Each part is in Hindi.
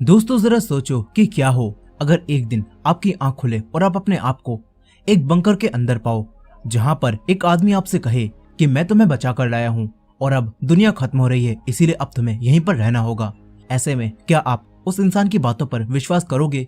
दोस्तों जरा सोचो कि क्या हो अगर एक दिन आपकी आंख खुले और आप अपने आप को एक बंकर के अंदर पाओ, जहां पर एक आदमी आपसे कहे कि मैं तुम्हें बचा कर लाया हूं और अब दुनिया खत्म हो रही है, इसीलिए अब तुम्हें यहीं पर रहना होगा। ऐसे में क्या आप उस इंसान की बातों पर विश्वास करोगे?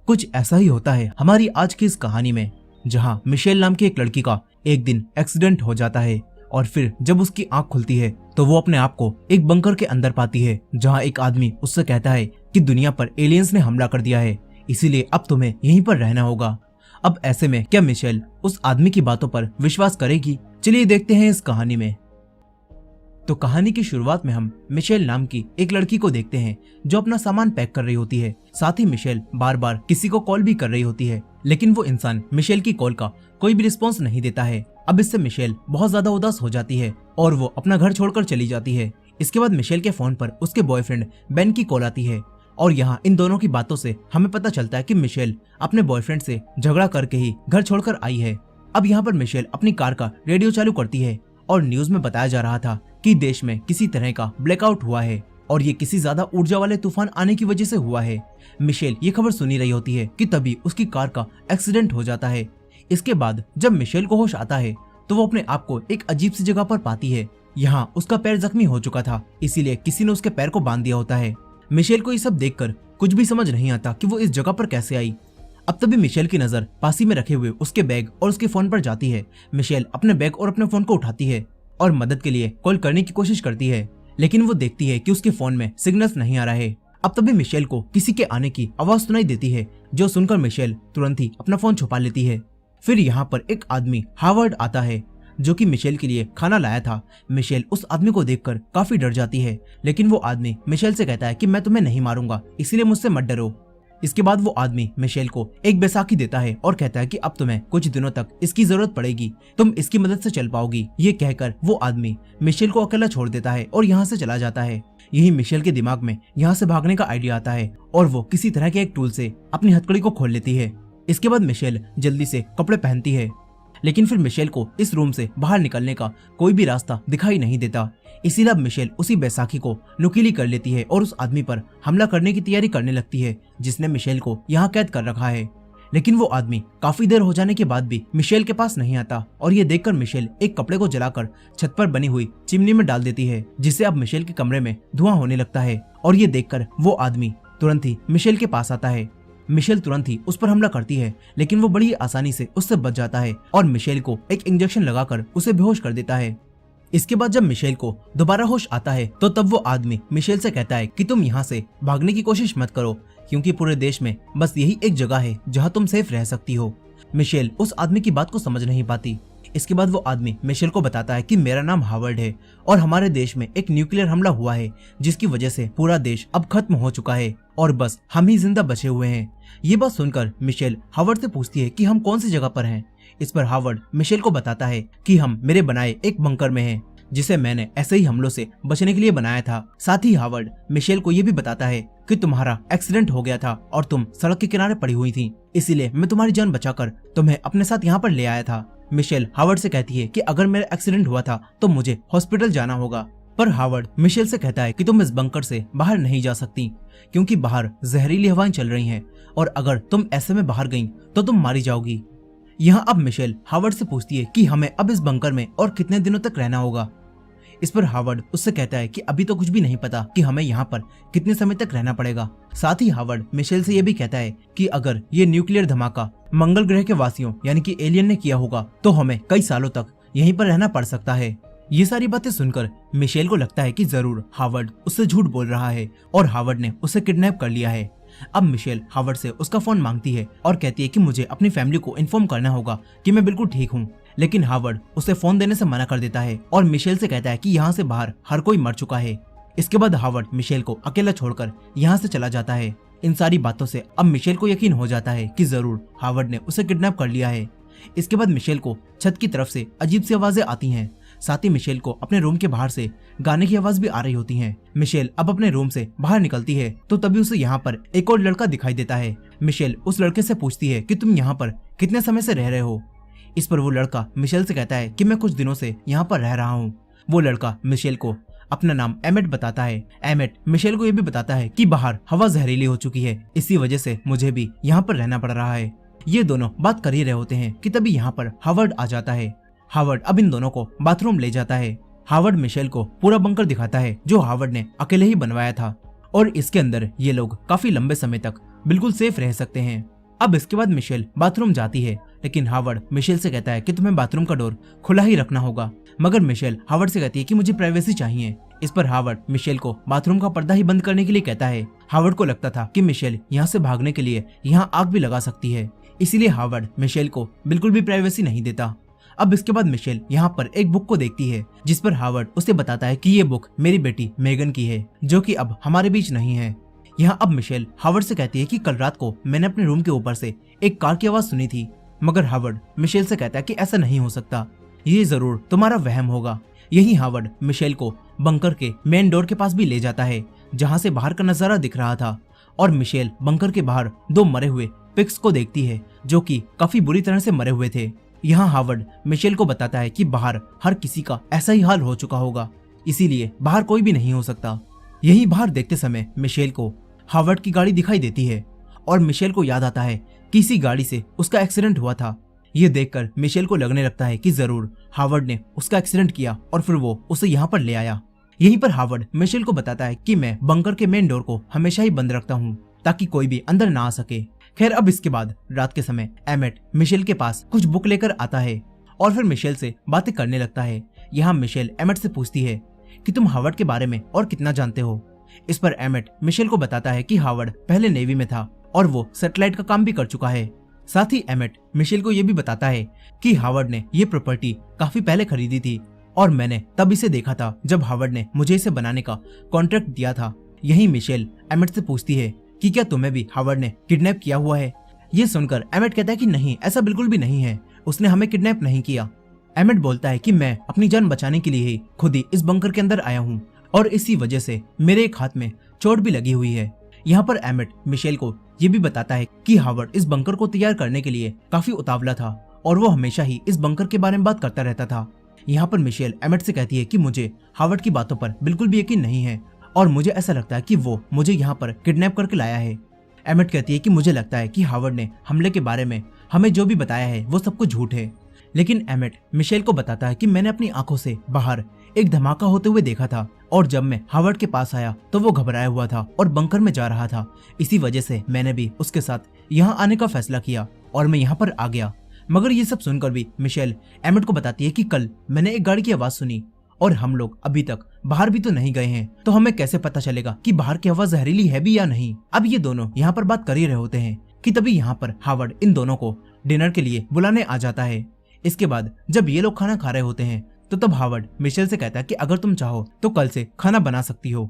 कुछ ऐसा ही होता है हमारी आज की इस कहानी में, जहां मिशेल नाम की एक लड़की का एक दिन एक्सीडेंट हो जाता है और फिर जब उसकी आंख खुलती है तो वो अपने आप को एक बंकर के अंदर पाती है, जहां एक आदमी उससे कहता है कि दुनिया पर एलियंस ने हमला कर दिया है, इसीलिए अब तुम्हें यहीं पर रहना होगा। अब ऐसे में क्या मिशेल उस आदमी की बातों पर विश्वास करेगी? चलिए देखते हैं इस कहानी में। तो कहानी की शुरुआत में हम मिशेल नाम की एक लड़की को देखते हैं जो अपना सामान पैक कर रही होती है। साथ ही मिशेल बार बार किसी को कॉल भी कर रही होती है, लेकिन वो इंसान मिशेल की कॉल का कोई भी रिस्पॉन्स नहीं देता है। अब इससे मिशेल बहुत ज्यादा उदास हो जाती है और वो अपना घर छोड़कर चली जाती है। इसके बाद मिशेल के फोन पर उसके बॉयफ्रेंड बेन की कॉल आती है और यहाँ इन दोनों की बातों से हमें पता चलता है कि मिशेल अपने बॉयफ्रेंड से झगड़ा करके ही घर छोड़कर आई है। अब यहाँ पर मिशेल अपनी कार का रेडियो चालू करती है और न्यूज में बताया जा रहा था कि देश में किसी तरह का ब्लैकआउट हुआ है और ये किसी ज्यादा ऊर्जा वाले तूफान आने की वजह से हुआ है। मिशेल ये खबर सुनी रही होती है कि तभी उसकी कार का एक्सीडेंट हो जाता है। इसके बाद जब मिशेल को होश आता है तो वो अपने आप को एक अजीब सी जगह पर पाती है। यहाँ उसका पैर जख्मी हो चुका था, इसीलिए किसी ने उसके पैर को बांध दिया होता है। मिशेल को ये सब देखकर कुछ भी समझ नहीं आता कि वो इस जगह पर कैसे आई। अब तभी मिशेल की नजर पास ही में रखे हुए उसके बैग और उसके फोन पर जाती है। मिशेल अपने बैग और अपने फोन को उठाती है और मदद के लिए कॉल करने की कोशिश करती है, लेकिन वो देखती है कि उसके फोन में सिग्नल्स नहीं आ रहा है। अब तभी मिशेल को किसी के आने की आवाज सुनाई देती है, जो सुनकर मिशेल तुरंत ही अपना फोन छुपा लेती है। फिर यहाँ पर एक आदमी हावर्ड आता है जो कि मिशेल के लिए खाना लाया था। मिशेल उस आदमी को देखकर काफी डर जाती है, लेकिन वो आदमी मिशेल से कहता है कि मैं तुम्हें नहीं मारूंगा, इसीलिए मुझसे मत डरो। इसके बाद वो आदमी मिशेल को एक बैसाखी देता है और कहता है कि अब तुम्हें कुछ दिनों तक इसकी जरूरत पड़ेगी, तुम इसकी मदद से चल पाओगी। ये कहकर वो आदमी मिशेल को अकेला छोड़ देता है और यहाँ से चला जाता है। यही मिशेल के दिमाग में यहाँ से भागने का आइडिया आता है और वो किसी तरह के एक टूल से अपनी हथकड़ी को खोल लेती है। इसके बाद मिशेल जल्दी से कपड़े पहनती है, लेकिन फिर मिशेल को इस रूम से बाहर निकलने का कोई भी रास्ता दिखाई नहीं देता। इसीलिए अब मिशेल उसी बैसाखी को नुकीली कर लेती है और उस आदमी पर हमला करने की तैयारी करने लगती है जिसने मिशेल को यहाँ कैद कर रखा है। लेकिन वो आदमी काफी देर हो जाने के बाद भी मिशेल के पास नहीं आता और ये देखकर मिशेल एक कपड़े को जलाकर छत पर बनी हुई चिमनी में डाल देती है, जिससे अब मिशेल के कमरे में धुआं होने लगता है। और ये देखकर वो आदमी तुरंत ही मिशेल के पास आता है। मिशेल तुरंत ही उस पर हमला करती है, लेकिन वो बड़ी आसानी से उससे बच जाता है और मिशेल को एक इंजेक्शन लगाकर उसे बेहोश कर देता है। इसके बाद जब मिशेल को दोबारा होश आता है तो तब वो आदमी मिशेल से कहता है कि तुम यहाँ से भागने की कोशिश मत करो, क्योंकि पूरे देश में बस यही एक जगह है जहाँ तुम सेफ रह सकती हो। मिशेल उस आदमी की बात को समझ नहीं पाती। इसके बाद वो आदमी मिशेल को बताता है कि मेरा नाम हावर्ड है और हमारे देश में एक न्यूक्लियर हमला हुआ है, जिसकी वजह से पूरा देश अब खत्म हो चुका है और बस हम ही जिंदा बचे हुए हैं। ये बात सुनकर मिशेल हावर्ड से पूछती है कि हम कौन सी जगह पर हैं। इस पर हावर्ड मिशेल को बताता है कि हम मेरे बनाए एक बंकर में हैं, जिसे मैंने ऐसे ही हमलों से बचने के लिए बनाया था। साथ ही हावर्ड मिशेल को ये भी बताता है कि तुम्हारा एक्सीडेंट हो गया था और तुम सड़क के किनारे पड़ी हुई थी, इसीलिए मैं तुम्हारी जान बचाकर तुम्हें अपने साथ यहाँ पर ले आया था। मिशेल हावर्ड से कहती है कि अगर मेरा एक्सीडेंट हुआ था तो मुझे हॉस्पिटल जाना होगा, पर हावर्ड मिशेल से कहता है कि तुम इस बंकर से बाहर नहीं जा सकती, क्योंकि बाहर जहरीली हवाएं चल रही हैं और अगर तुम ऐसे में बाहर गई तो तुम मारी जाओगी। यहाँ अब मिशेल हावर्ड से पूछती है कि हमें अब इस बंकर में और कितने दिनों तक रहना होगा। इस पर हावर्ड उससे कहता है कि अभी तो कुछ भी नहीं पता कि हमें यहाँ पर कितने समय तक रहना पड़ेगा। साथ ही हावर्ड मिशेल से यह भी कहता है कि अगर ये न्यूक्लियर धमाका मंगल ग्रह के वासियों यानी कि एलियन ने किया होगा तो हमें कई सालों तक यहीं पर रहना पड़ सकता है। ये सारी बातें सुनकर मिशेल को लगता है कि जरूर हावर्ड उससे झूठ बोल रहा है और हावर्ड ने उसे किडनैप कर लिया है। अब मिशेल हावर्ड से उसका फोन मांगती है और कहती है कि मुझे अपनी फैमिली को इन्फॉर्म करना होगा कि मैं बिल्कुल ठीक हूँ, लेकिन हावर्ड उसे फोन देने से मना कर देता है और मिशेल से कहता है कि यहाँ से बाहर हर कोई मर चुका है। इसके बाद हावर्ड मिशेल को अकेला छोड़कर यहाँ से चला जाता है। इन सारी बातों से अब मिशेल को यकीन हो जाता है कि जरूर हावर्ड ने उसे किडनैप कर लिया है। इसके बाद मिशेल को छत की तरफ से अजीब सी आवाजें आती हैं। साथ ही मिशेल को अपने रूम के बाहर से गाने की आवाज भी आ रही होती है। मिशेल अब अपने रूम से बाहर निकलती है तो तभी उसे यहाँ पर एक और लड़का दिखाई देता है। मिशेल उस लड़के से पूछती है कि तुम यहाँ पर कितने समय से रह रहे हो। इस पर वो लड़का मिशेल से कहता है कि मैं कुछ दिनों से यहाँ पर रह रहा हूँ। वो लड़का मिशेल को अपना नाम एमेट बताता है। एमेट मिशेल को ये भी बताता है कि बाहर हवा जहरीली हो चुकी है, इसी वजह से मुझे भी यहाँ पर रहना पड़ रहा है। ये दोनों बात कर ही रहे होते हैं कि तभी यहाँ पर हावर्ड आ जाता है। हावर्ड अब इन दोनों को बाथरूम ले जाता है। हावर्ड मिशेल को पूरा बंकर दिखाता है जो हावर्ड ने अकेले ही बनवाया था और इसके अंदर ये लोग काफी लंबे समय तक बिल्कुल सेफ रह सकते हैं। अब इसके बाद मिशेल बाथरूम जाती है, लेकिन हावर्ड मिशेल से कहता है कि तुम्हें बाथरूम का डोर खुला ही रखना होगा। मगर मिशेल हावर्ड से कहती है कि मुझे प्राइवेसी चाहिए। इस पर हावर्ड मिशेल को बाथरूम का पर्दा ही बंद करने के लिए कहता है। हावर्ड को लगता था कि मिशेल यहाँ से भागने के लिए यहाँ आग भी लगा सकती है, इसीलिए हावर्ड मिशेल को बिल्कुल भी प्राइवेसी नहीं देता। अब इसके बाद मिशेल यहाँ पर एक बुक को देखती है जिस पर हावर्ड उसे बताता है कि ये बुक मेरी बेटी मेगन की है, जो कि अब हमारे बीच नहीं है। यहाँ अब मिशेल हावर्ड से कहती है कि कल रात को मैंने अपने रूम के ऊपर से एक कार की आवाज सुनी थी। मगर हावर्ड मिशेल से कहता है कि ऐसा नहीं हो सकता, ये जरूर तुम्हारा वहम होगा। यही हावर्ड मिशेल को बंकर के मेन डोर के पास भी ले जाता है जहाँ से बाहर का नजारा दिख रहा था और मिशेल बंकर के बाहर दो मरे हुए पिग्स को देखती है जो कि काफी बुरी तरह से मरे हुए थे। यहाँ हावर्ड मिशेल को बताता है कि बाहर हर किसी का ऐसा ही हाल हो चुका होगा, इसीलिए बाहर कोई भी नहीं हो सकता। यही बाहर देखते समय मिशेल को हावर्ड की गाड़ी दिखाई देती है और मिशेल को याद आता है कि इसी गाड़ी से उसका एक्सीडेंट हुआ था। ये देखकर मिशेल को लगने लगता है कि जरूर हावर्ड ने उसका एक्सीडेंट किया और फिर वो उसे यहाँ पर ले आया। यहीं पर हावर्ड मिशेल को बताता है कि मैं बंकर के मेन डोर को हमेशा ही बंद रखता हूँ ताकि कोई भी अंदर ना आ सके। खैर अब इसके बाद रात के समय एमेट मिशेल के पास कुछ बुक लेकर आता है और फिर मिशेल से बातें करने लगता है। यहाँ मिशेल एमेट से पूछती है कि तुम हावर्ड के बारे में और कितना जानते हो। इस पर एमेट मिशेल को बताता है कि हावर्ड पहले नेवी में था और वो सैटेलाइट का काम भी कर चुका है। साथ ही एमेट मिशेल को ये भी बताता है कि हावर्ड ने ये प्रॉपर्टी काफी पहले खरीदी थी और मैंने तब इसे देखा था जब हावर्ड ने मुझे इसे बनाने का कॉन्ट्रैक्ट दिया था। यही मिशेल एमेट से पूछती है कि क्या तुम्हें भी हावर्ड ने किडनैप किया हुआ है। ये सुनकर एमेट कहता है कि नहीं, ऐसा बिल्कुल भी नहीं है, उसने हमें किडनैप नहीं किया। एमेट बोलता है कि मैं अपनी जान बचाने के लिए ही खुद ही इस बंकर के अंदर आया हूँ और इसी वजह से मेरे एक हाथ में चोट भी लगी हुई है। यहाँ पर एमेट मिशेल को ये भी बताता है कि हावर्ड इस बंकर को तैयार करने के लिए काफी उतावला था और वो हमेशा ही इस बंकर के बारे में बात करता रहता था। यहाँ पर मिशेल एमेट से कहती है कि मुझे हावर्ड की बातों पर बिल्कुल भी यकीन नहीं है और मुझे ऐसा लगता है कि वो मुझे यहाँ पर किडनैप करके लाया है। एमेट कहती है कि मुझे लगता है कि हावर्ड ने हमले के बारे में हमें जो भी बताया है वो सब कुछ झूठ है। लेकिन एमेट मिशेल को बताता है कि मैंने अपनी आंखों से बाहर एक धमाका होते हुए देखा था और जब मैं हावर्ड के पास आया तो वो घबराया हुआ था और बंकर में जा रहा था, इसी वजह से मैंने भी उसके साथ यहाँ आने का फैसला किया और मैं यहाँ पर आ गया। मगर ये सब सुनकर भी मिशेल एमेट को बताती है कि कल मैंने एक गाड़ी की आवाज सुनी और हम लोग अभी तक बाहर भी तो नहीं गए हैं, तो हमें कैसे पता चलेगा कि बाहर की हवा जहरीली है भी या नहीं। अब ये दोनों यहाँ पर बात कर ही रहे होते हैं कि तभी यहाँ पर हावर्ड इन दोनों को डिनर के लिए बुलाने आ जाता है। इसके बाद जब ये लोग खाना खा रहे होते हैं तो तब हावर्ड मिशेल से कहता है कि अगर तुम चाहो तो कल से खाना बना सकती हो।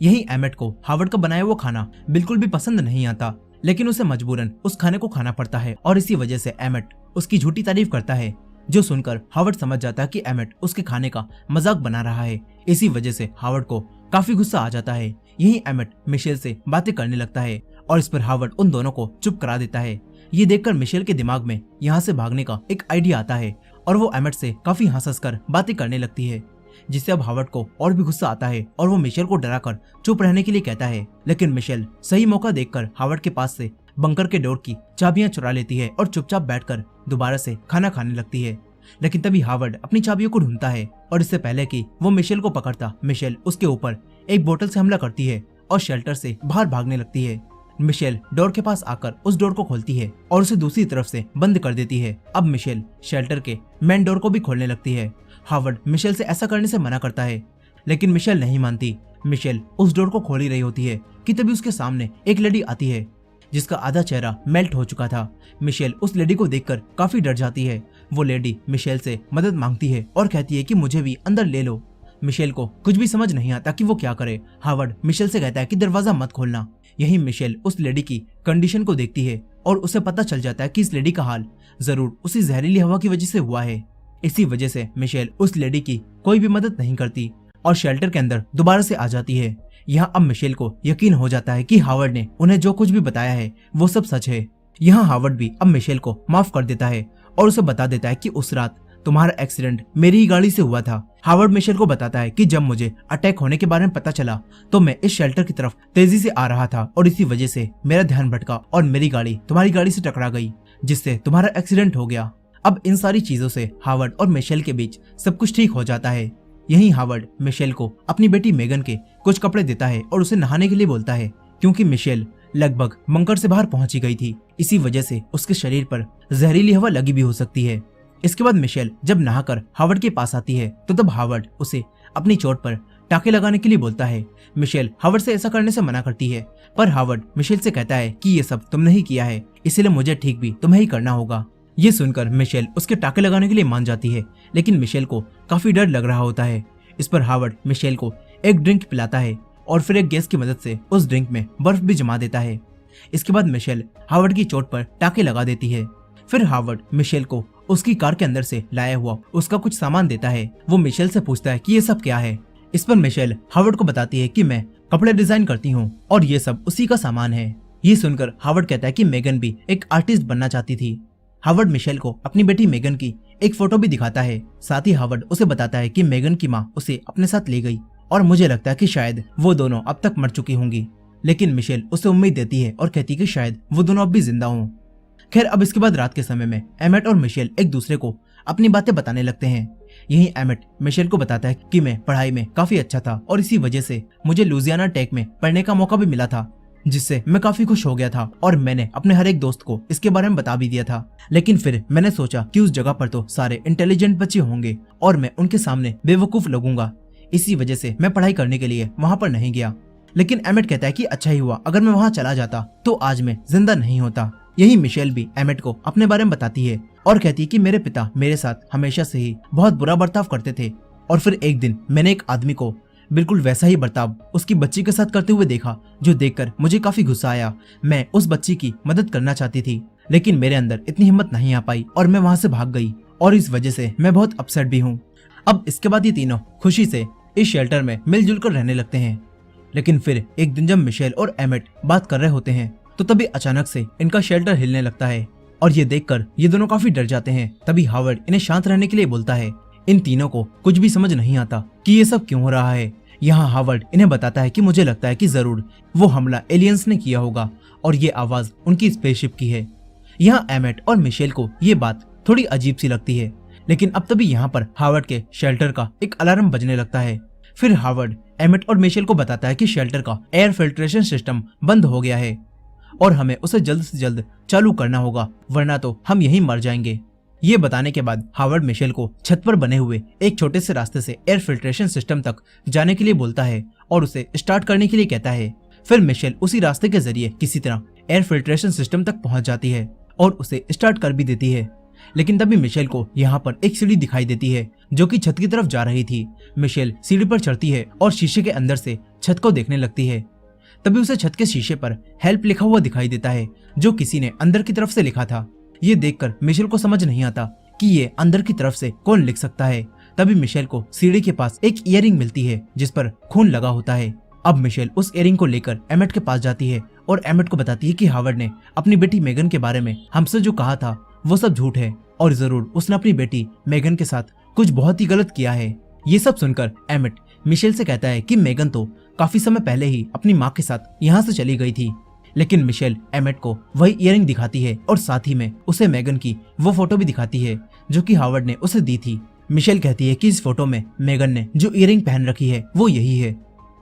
यही एमेट को हावर्ड का बनाया हुआ खाना बिल्कुल भी पसंद नहीं आता, लेकिन उसे मजबूरन उस खाने को खाना पड़ता है और इसी वजह से एमेट उसकी झूठी तारीफ करता है, जो सुनकर हावर्ड समझ जाता है कि एमेट उसके खाने का मजाक बना रहा है। इसी वजह से हावर्ड को काफी गुस्सा आ जाता है। यही एमेट मिशेल से बातें करने लगता है और इस पर हावर्ड उन दोनों को चुप करा देता है। ये देखकर मिशेल के दिमाग में यहाँ से भागने का एक आइडिया आता है और वो एमेट से काफी हंस कर बातें करने लगती है, जिससे अब हावर्ड को और भी गुस्सा आता है और वो मिशेल को डराकर चुप रहने के लिए कहता है। लेकिन मिशेल सही मौका देखकर हावर्ड के पास से बंकर के डोर की चाबियां चुरा लेती है और चुपचाप बैठकर दोबारा से खाना खाने लगती है। लेकिन तभी हावर्ड अपनी चाबियों को ढूंढता है और इससे पहले कि वो मिशेल को पकड़ता, मिशेल उसके ऊपर एक बोतल से हमला करती है और शेल्टर से बाहर भागने लगती है। मिशेल डोर के पास आकर उस डोर को खोलती है और उसे दूसरी तरफ से बंद कर देती है। अब मिशेल शेल्टर के मेन डोर को भी खोलने लगती है। हावर्ड मिशेल से ऐसा करने से मना करता है, लेकिन मिशेल नहीं मानती। मिशेल उस डोर को खोल ही रही होती है कि तभी उसके सामने एक लेडी आती है जिसका आधा चेहरा मेल्ट हो चुका था। मिशेल उस लेडी को देखकर काफी डर जाती है। वो लेडी मिशेल से मदद मांगती है और कहती है कि मुझे भी अंदर ले लो। मिशेल को कुछ भी समझ नहीं आता कि वो क्या करे। हावर्ड मिशेल से कहता है कि दरवाजा मत खोलना। यही मिशेल उस लेडी की कंडीशन को देखती है और उसे पता चल जाता है कि इस लेडी का हाल जरूर उसी जहरीली हवा की वजह से हुआ है। इसी वजह से मिशेल उस लेडी की कोई भी मदद नहीं करती और शेल्टर के अंदर दोबारा से आ जाती है। यहाँ अब मिशेल को यकीन हो जाता है कि हावर्ड ने उन्हें जो कुछ भी बताया है वो सब सच है। यहाँ हावर्ड भी अब मिशेल को माफ कर देता है और उसे बता देता है कि उस रात तुम्हारा एक्सीडेंट मेरी ही गाड़ी से हुआ था। हावर्ड मिशेल को बताता है कि जब मुझे अटैक होने के बारे में पता चला तो मैं इस शेल्टर की तरफ तेजी से आ रहा था और इसी वजह से मेरा ध्यान भटका और मेरी गाड़ी तुम्हारी गाड़ी से टकरा गई, जिससे तुम्हारा एक्सीडेंट हो गया। अब इन सारी चीजों से हावर्ड और मिशेल के बीच सब कुछ ठीक हो जाता है। यहीं हावर्ड मिशेल को अपनी बेटी मेगन के कुछ कपड़े देता है और उसे नहाने के लिए बोलता है, क्योंकि मिशेल लगभग बंकर से बाहर पहुंची गई थी। इसी वजह से उसके शरीर पर जहरीली हवा लगी भी हो सकती है। इसके बाद मिशेल जब नहाकर हावर्ड के पास आती है तो तब हावर्ड उसे अपनी चोट पर टाके लगाने के लिए बोलता है। मिशेल हावर्ड से ऐसा करने से मना करती है, पर हावर्ड मिशेल से कहता है कि ये सब तुमने ही किया है, इसलिए मुझे ठीक भी तुम्हें ही करना होगा। ये सुनकर मिशेल उसके टाके लगाने के लिए मान जाती है, लेकिन मिशेल को काफी डर लग रहा होता है। इस पर हावर्ड मिशेल को एक ड्रिंक पिलाता है और फिर एक गैस की मदद से उस ड्रिंक में बर्फ भी जमा देता है। इसके बाद मिशेल हावर्ड की चोट पर टाके लगा देती है। फिर हावर्ड मिशेल को उसकी कार के अंदर से लाया हुआ उसका कुछ सामान देता है। वो मिशेल से पूछता है कि ये सब क्या है। इस पर मिशेल हावर्ड को बताती है कि मैं कपड़े डिजाइन करती हूँ और ये सब उसी का सामान है। ये सुनकर हावर्ड कहता है कि मेगन भी एक आर्टिस्ट बनना चाहती थी। हावर्ड मिशेल को अपनी बेटी मेगन की एक फोटो भी दिखाता है। साथ ही हावर्ड उसे बताता है कि मेगन की माँ उसे अपने साथ ले गई और मुझे लगता है कि शायद वो दोनों अब तक मर चुकी होंगी, लेकिन मिशेल उसे उम्मीद देती है और कहती है कि शायद वो दोनों अब भी जिंदा हों। खैर, अब इसके बाद रात के समय में एमेट और मिशेल एक दूसरे को अपनी बातें बताने लगते हैं। यही एमेट मिशेल को बताता है कि मैं पढ़ाई में काफी अच्छा था और इसी वजह से मुझे लुजियाना टेक में पढ़ने का मौका भी मिला था, जिससे मैं काफी खुश हो गया था और मैंने अपने हर एक दोस्त को इसके बारे में बता भी दिया था। लेकिन फिर मैंने सोचा कि उस जगह पर तो सारे इंटेलिजेंट बच्चे होंगे और मैं उनके सामने बेवकूफ लगूंगा, इसी वजह से मैं पढ़ाई करने के लिए वहां पर नहीं गया। लेकिन एमेट कहता है कि अच्छा ही हुआ, अगर मैं वहां चला जाता तो आज मैं जिंदा नहीं होता। यही मिशेल भी एमेट को अपने बारे में बताती है और कहती है कि मेरे पिता मेरे साथ हमेशा से ही बहुत बुरा बर्ताव करते थे और फिर एक दिन मैंने एक आदमी को बिल्कुल वैसा ही बर्ताव उसकी बच्ची के साथ करते हुए देखा, जो देखकर मुझे काफी गुस्सा आया। मैं उस बच्ची की मदद करना चाहती थी, लेकिन मेरे अंदर इतनी हिम्मत नहीं आ पाई और मैं वहां से भाग गई और इस वजह से मैं बहुत अपसेट भी हूँ। अब इसके बाद ये तीनों खुशी से इस शेल्टर में मिलजुल कर रहने लगते हैं। लेकिन फिर एक दिन जब मिशेल और एमेट बात कर रहे होते हैं तो तभी अचानक से इनका शेल्टर हिलने लगता है और ये देखकर ये दोनों काफी डर जाते हैं। तभी हावर्ड इन्हें शांत रहने के लिए बोलता है। इन तीनों को कुछ भी समझ नहीं आता कि ये सब क्यों हो रहा है। यहाँ हावर्ड इन्हें बताता है कि मुझे लगता है कि जरूर वो हमला एलियंस ने किया होगा और ये आवाज उनकी स्पेसशिप की है। यहाँ एमेट और मिशेल को ये बात थोड़ी अजीब सी लगती है, लेकिन अब तभी यहाँ पर हावर्ड के शेल्टर का एक अलार्म बजने लगता है। फिर हावर्ड एमेट और मिशेल को बताता है कि शेल्टर का एयर फिल्ट्रेशन सिस्टम बंद हो गया है और हमें उसे जल्द से जल्द चालू करना होगा, वरना तो हम यहीं मर जाएंगे। ये बताने के बाद हावर्ड मिशेल को छत पर बने हुए एक छोटे से रास्ते से एयर फिल्ट्रेशन सिस्टम तक जाने के लिए बोलता है और उसे स्टार्ट करने के लिए कहता है। फिर मिशेल उसी रास्ते के जरिए किसी तरह एयर फिल्ट्रेशन सिस्टम तक पहुंच जाती है और उसे स्टार्ट कर भी देती है। लेकिन तभी मिशेल को यहाँ पर एक सीढ़ी दिखाई देती है जो कि छत की तरफ जा रही थी। मिशेल सीढ़ी पर चढ़ती है और शीशे के अंदर से छत को देखने लगती है। तभी उसे छत के शीशे पर हेल्प लिखा हुआ दिखाई देता है, जो किसी ने अंदर की तरफ से लिखा था। ये देखकर मिशेल को समझ नहीं आता कि ये अंदर की तरफ से कौन लिख सकता है। तभी मिशेल को सीढ़ी के पास एक इयररिंग मिलती है जिस पर खून लगा होता है। अब मिशेल उस इयररिंग को लेकर एमेट के पास जाती है और एमेट को बताती है कि हावर्ड ने अपनी बेटी मेगन के बारे में हमसे जो कहा था वो सब झूठ है और जरूर उसने अपनी बेटी मेगन के साथ कुछ बहुत ही गलत किया है। ये सब सुनकर एमेट मिशेल से कहता है कि मेगन तो काफी समय पहले ही अपनी माँ के साथ यहाँ से चली गई थी। लेकिन मिशेल एमेट को वही इयररिंग दिखाती है और साथ ही में उसे मेगन की वो फोटो भी दिखाती है जो कि हावर्ड ने उसे दी थी। मिशेल कहती है कि इस फोटो में मेगन ने जो इयररिंग पहन रखी है वो यही है।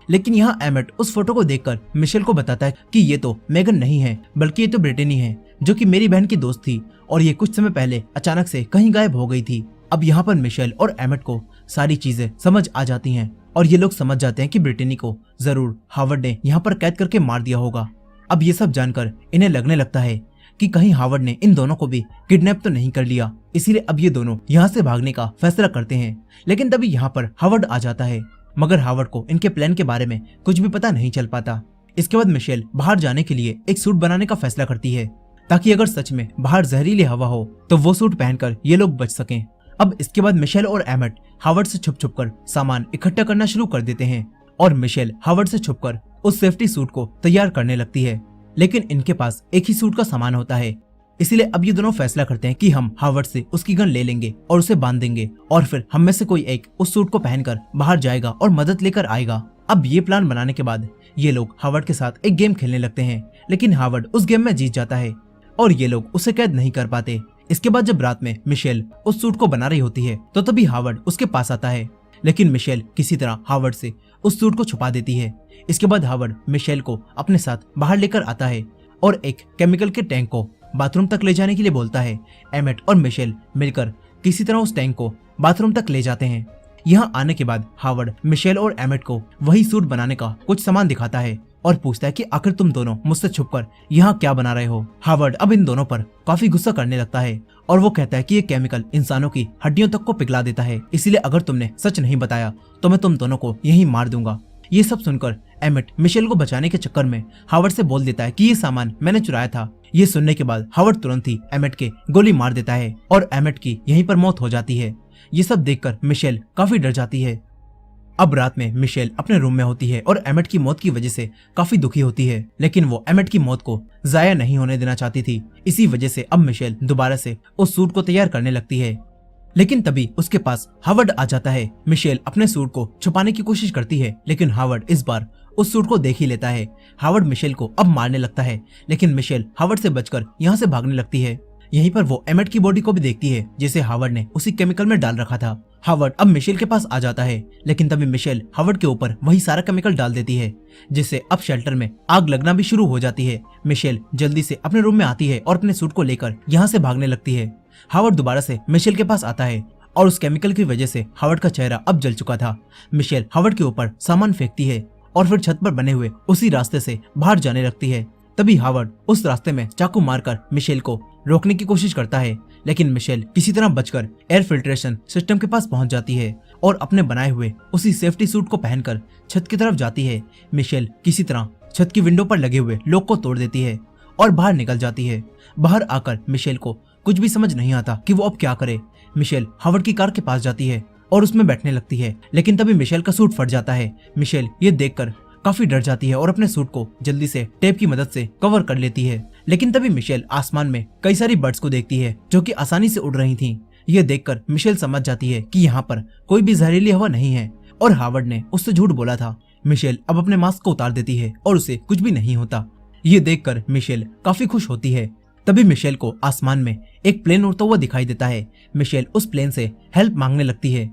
लेकिन यहाँ एमेट उस फोटो को देखकर मिशेल को बताता है कि ये तो मेगन नहीं है, बल्कि ये तो ब्रिटेनी है जो कि मेरी बहन की दोस्त थी और ये कुछ समय पहले अचानक से कहीं गायब हो गई थी। अब यहाँ पर मिशेल और एमेट को सारी चीजें समझ आ जाती हैं और ये लोग समझ जाते हैं कि ब्रिटेनी को जरूर हावर्ड ने यहाँ पर कैद करके मार दिया होगा। अब ये सब जानकर इन्हें लगने लगता है कि कहीं हावर्ड ने इन दोनों को भी किडनैप तो नहीं कर लिया, इसीलिए अब ये दोनों यहाँ से भागने का फैसला करते हैं। लेकिन तभी यहाँ पर हावर्ड आ जाता है, मगर हावर्ड को इनके प्लान के बारे में कुछ भी पता नहीं चल पाता। इसके बाद मिशेल बाहर जाने के लिए एक सूट बनाने का फैसला करती है ताकि अगर सच में बाहर जहरीली हवा हो तो वो सूट पहनकर ये लोग बच सकें। अब इसके बाद मिशेल और एमेट हावर्ड से छुप छुप कर सामान इकट्ठा करना शुरू कर देते हैं और मिशेल हावर्ड से छुपकर उस सेफ्टी सूट को तैयार करने लगती है। लेकिन इनके पास एक ही सूट का सामान होता है, इसलिए अब ये दोनों फैसला करते हैं कि हम हावर्ड से उसकी गन ले लेंगे और उसे बांध देंगे और फिर हम में से कोई एक उस सूट को पहनकर बाहर जाएगा और मदद लेकर आएगा। अब ये प्लान बनाने के बाद ये लोग हावर्ड के साथ एक गेम खेलने लगते हैं, लेकिन हावर्ड उस गेम में जीत जाता है और ये लोग उसे कैद नहीं कर पाते। इसके बाद जब रात में मिशेल उस सूट को बना रही होती है तो तभी हावर्ड उसके पास आता है, लेकिन मिशेल किसी तरह हावर्ड से उस सूट को छुपा देती है। इसके बाद हावर्ड मिशेल को अपने साथ बाहर लेकर आता है और एक केमिकल के टैंक को बाथरूम तक ले जाने के लिए बोलता है। एमेट और मिशेल मिलकर किसी तरह उस टैंक को बाथरूम तक ले जाते हैं। यहाँ आने के बाद हावर्ड मिशेल और एमेट को वही सूट बनाने का कुछ सामान दिखाता है और पूछता है कि आखिर तुम दोनों मुझसे छुपकर यहाँ क्या बना रहे हो। हावर्ड अब इन दोनों पर काफी गुस्सा करने लगता है और वो कहता है कि ये केमिकल इंसानों की हड्डियों तक को पिघला देता है, इसलिए अगर तुमने सच नहीं बताया तो मैं तुम दोनों को यहीं मार दूंगा। ये सब सुनकर एमेट मिशेल को बचाने के चक्कर में हावर्ड से बोल देता है कि ये सामान मैंने चुराया था। ये सुनने के बाद हावर्ड तुरंत ही एमेट के गोली मार देता है और एमेट की यहीं पर मौत हो जाती है। ये सब देखकर मिशेल काफी डर जाती है। अब रात में मिशेल अपने रूम में होती है और एमेट की मौत की वजह से काफी दुखी होती है, लेकिन वो एमेट की मौत को जाया नहीं होने देना चाहती थी। इसी वजह से अब मिशेल दोबारा से उस सूट को तैयार करने लगती है, लेकिन तभी उसके पास हावर्ड आ जाता है। मिशेल अपने सूट को छुपाने की कोशिश करती है, लेकिन हावर्ड इस बार उस सूट को देख ही लेता है। हावर्ड मिशेल को अब मारने लगता है, लेकिन मिशेल हावर्ड से बचकर यहाँ से भागने लगती है। यहीं पर वो एमेट की बॉडी को भी देखती है जिसे हावर्ड ने उसी केमिकल में डाल रखा था। हावर्ड अब मिशेल के पास आ जाता है, लेकिन तभी मिशेल हावर्ड के ऊपर वही सारा केमिकल डाल देती है, जिससे अब शेल्टर में आग लगना भी शुरू हो जाती है। मिशेल जल्दी से अपने रूम में आती है और अपने सूट को लेकर यहाँ से भागने लगती है। हावर्ड दोबारा से मिशेल के पास आता है और उस केमिकल की वजह से हावर्ड का चेहरा अब जल चुका था। मिशेल हावर्ड के ऊपर सामान फेंकती है और फिर छत पर बने हुए उसी रास्ते से बाहर जाने लगती है। तभी हावर्ड उस रास्ते में चाकू मारकर मिशेल को रोकने की कोशिश करता है, लेकिन मिशेल किसी तरह बचकर एयर फिल्ट्रेशन सिस्टम के पास पहुंच जाती है और अपने बनाए हुए उसी सेफ्टी सूट को पहनकर छत की तरफ जाती है। मिशेल किसी तरह छत की विंडो पर लगे हुए लॉक को तोड़ देती है और बाहर निकल जाती है। बाहर आकर मिशेल को कुछ भी समझ नहीं आता कि वो अब क्या करे। मिशेल हावर्ड की कार के पास जाती है और उसमें बैठने लगती है, लेकिन तभी मिशेल का सूट फट जाता है। मिशेल ये देखकर काफी डर जाती है और अपने सूट को जल्दी से टेप की मदद से कवर कर लेती है, लेकिन तभी मिशेल आसमान में कई सारी बर्ड्स को देखती है जो कि आसानी से उड़ रही थीं। ये देखकर मिशेल समझ जाती है कि यहाँ पर कोई भी जहरीली हवा नहीं है और हावर्ड ने उससे झूठ बोला था। मिशेल अब अपने मास्क को उतार देती है और उसे कुछ भी नहीं होता। ये देखकर मिशेल काफी खुश होती है। तभी मिशेल को आसमान में एक प्लेन उड़ता हुआ दिखाई देता है। मिशेल उस प्लेन से हेल्प मांगने लगती है,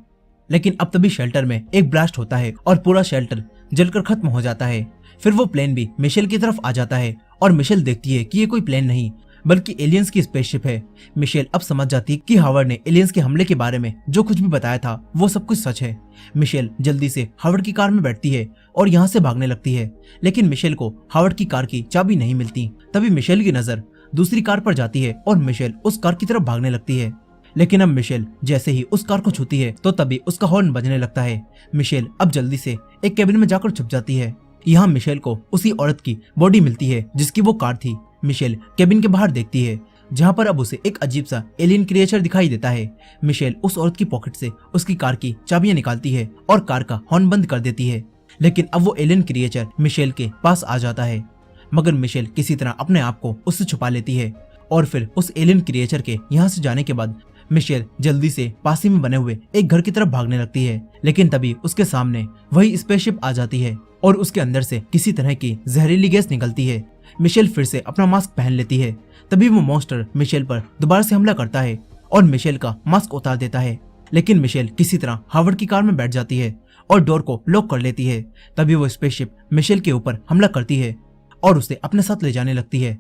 लेकिन अब तभी शेल्टर में एक ब्लास्ट होता है और पूरा शेल्टर जलकर खत्म हो जाता है। फिर वो प्लेन भी मिशेल की तरफ आ जाता है और मिशेल देखती है कि ये कोई प्लेन नहीं बल्कि एलियंस की स्पेसशिप है। मिशेल अब समझ जाती है कि हावर्ड ने एलियंस के हमले के बारे में जो कुछ भी बताया था वो सब कुछ सच है। मिशेल जल्दी से हावर्ड की कार में बैठती है और यहाँ से भागने लगती है, लेकिन मिशेल को हावर्ड की कार की चाबी नहीं मिलती। तभी मिशेल की नजर दूसरी कार पर जाती है और मिशेल उस कार की तरफ भागने लगती है, लेकिन अब मिशेल जैसे ही उस कार को छूती है तो तभी उसका हॉर्न बजने लगता है। मिशेल अब जल्दी से एक कैबिन में जाकर छुप जाती है। यहाँ मिशेल को उसी औरत की बॉडी मिलती है जिसकी वो कार थी। मिशेल कैबिन के बाहर देखती है जहाँ पर अब उसे एक अजीब सा एलियन क्रिएचर दिखाई देता है। मिशेल उस औरत की पॉकेट से उसकी कार की चाबियां निकालती है और कार का हॉर्न बंद कर देती है, लेकिन अब वो एलियन क्रिएचर मिशेल के पास आ जाता है, मगर मिशेल किसी तरह अपने आप को उससे छुपा लेती है और फिर उस एलियन क्रिएचर के यहाँ से जाने के बाद मिशेल जल्दी से पास ही में बने हुए एक घर की तरफ भागने लगती है, लेकिन तभी उसके सामने वही स्पेसशिप आ जाती है और उसके अंदर से किसी तरह की जहरीली गैस निकलती है। मिशेल फिर से अपना मास्क पहन लेती है। तभी वो मॉन्स्टर मिशेल पर दोबारा से हमला करता है और मिशेल का मास्क उतार देता है, लेकिन मिशेल किसी तरह हावर्ड की कार में बैठ जाती है और डोर को लॉक कर लेती है। तभी वो स्पेसशिप मिशेल के ऊपर हमला करती है और उसे अपने साथ ले जाने लगती है।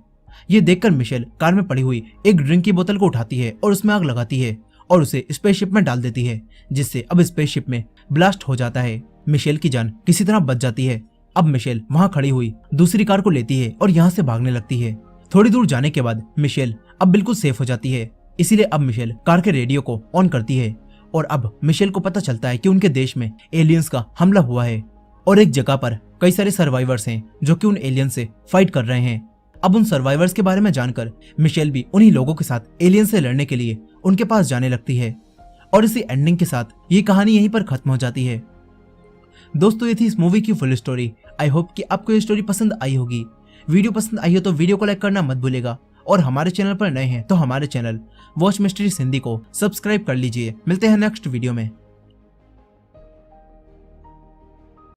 ये देखकर मिशेल कार में पड़ी हुई एक ड्रिंक की बोतल को उठाती है और उसमें आग लगाती है और उसे स्पेसशिप में डाल देती है, जिससे अब स्पेसशिप में ब्लास्ट हो जाता है। मिशेल की जान किसी तरह बच जाती है। अब मिशेल वहां खड़ी हुई दूसरी कार को लेती है और यहाँ से भागने लगती है। थोड़ी दूर जाने के बाद मिशेल अब बिल्कुल सेफ हो जाती है, इसीलिए अब मिशेल कार के रेडियो को ऑन करती है और अब मिशेल को पता चलता है कि उनके देश में एलियंस का हमला हुआ है और एक जगह पर कई सारे सर्वाइवर्स हैं जो कि उन एलियंस से फाइट कर रहे हैं। अब उन सर्वाइवर्स के बारे में जानकर मिशेल भी उन्हीं लोगों के साथ एलियन से लड़ने के लिए उनके पास जाने लगती है और इसी एंडिंग के साथ ये कहानी यहीं पर खत्म हो जाती है। दोस्तों, ये थी इस मूवी की फुल स्टोरी। आई होप कि आपको ये स्टोरी पसंद आई होगी। वीडियो पसंद आई हो तो वीडियो को लाइक करना मत भूलेगा और हमारे चैनल पर नए हैं तो हमारे चैनल वॉच मिस्ट्रीज हिंदी को सब्सक्राइब कर लीजिए। मिलते हैं नेक्स्ट वीडियो में।